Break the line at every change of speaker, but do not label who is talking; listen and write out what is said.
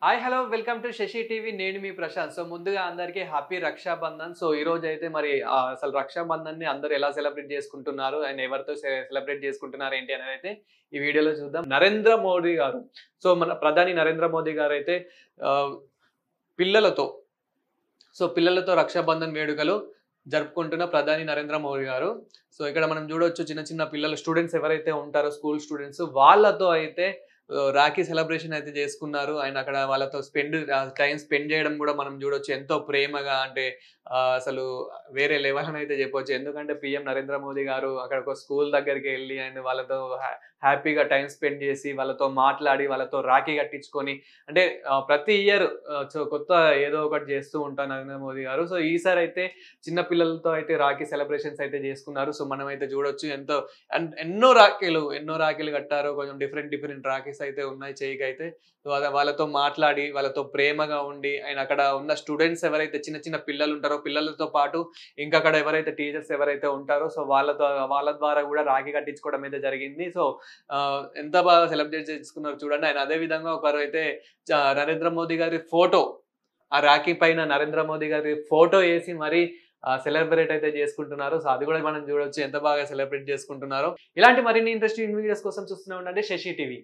Hi hello welcome to Sashi TV. నేను మీ Prashanth. So ముందుగా అందరికీ హ్యాపీ రక్షాబంధన్. సో ఈ రోజు అయితే మరి అసలు రక్షాబంధన్‌ని అందరూ ఎలా సెలబ్రేట్ చేసుకుంటున్నారు అండ్ ఎవరితో సెలబ్రేట్ చేసుకుంటున్నారు ఏంటి అనేది అయితే ఈ వీడియోలో చూద్దాం. నరేంద్ర మోడీ గారు, సో మన ప్రధాని నరేంద్ర మోదీ గారు అయితే ఆహ్, పిల్లలతో పిల్లలతో రక్షాబంధన్ వేడుకలు జరుపుకుంటున్న ప్రధాని నరేంద్ర మోడీ గారు. సో ఇక్కడ మనం చూడొచ్చు చిన్న చిన్న పిల్లలు స్టూడెంట్స్ ఎవరైతే ఉంటారో స్కూల్ స్టూడెంట్స్ వాళ్ళతో అయితే రాఖీ సెలబ్రేషన్ అయితే చేసుకున్నారు. అండ్ అక్కడ వాళ్ళతో టైమ్ స్పెండ్ చేయడం గూడా మనం చూడొచ్చు. ఎంతో ప్రేమగా అంటే అసలు వేరే లెవెల్ అని అయితే చెప్పొచ్చు. ఎందుకంటే పీఎం నరేంద్ర మోదీ గారు అక్కడ ఒక స్కూల్ దగ్గరికి ఎళ్లి అండ్ వాళ్ళతో హ్యాపీగా టైమ్ స్పెండ్ చేసి, వాళ్ళతో మాట్లాడి, వాళ్ళతో రాఖీ కట్టించుకొని అంటే ప్రతి ఇయర్ కొత్త ఏదో ఒకటి చేస్తూ ఉంటారు నరేంద్ర మోదీ గారు. సో ఈసారైతే చిన్న పిల్లలతో అయితే రాఖీ సెలబ్రేషన్స్ అయితే చేసుకున్నారు. సో మనమైతే చూడొచ్చు ఎంతో ఎన్నో రాఖీలు కట్టారు. కొంచెం డిఫరెంట్ డిఫరెంట్ రాఖీస్ అయితే ఉన్నాయి చెయ్యికైతే. సో వాళ్ళతో మాట్లాడి, వాళ్ళతో ప్రేమగా ఉండి అండ్ అక్కడ ఉన్న స్టూడెంట్స్ ఎవరైతే చిన్న చిన్న పిల్లలు ఉంటారో పిల్లలతో పాటు ఇంకా అక్కడ ఎవరైతే టీచర్స్ ఎవరైతే ఉంటారో సో వాళ్ళ ద్వారా కూడా రాఖీ కట్టించుకోవడం అయితే జరిగింది. సో ఎంత బాగా సెలబ్రేట్ చేసుకున్నారో చూడండి. అండ్ అదే విధంగా ఒకరైతే నరేంద్ర మోదీ గారి ఫోటో, ఆ రాఖీ పైన నరేంద్ర మోదీ గారి ఫోటో ఏసి మరి సెలబ్రేట్ అయితే చేసుకుంటున్నారు. సో అది కూడా మనం చూడొచ్చు ఎంత బాగా సెలబ్రేట్ చేసుకుంటున్నారో. ఇలాంటి మరిన్ని ఇంట్రెస్టింగ్ వీడియోస్ కోసం చూస్తూనే ఉండండి శశి టీవీ.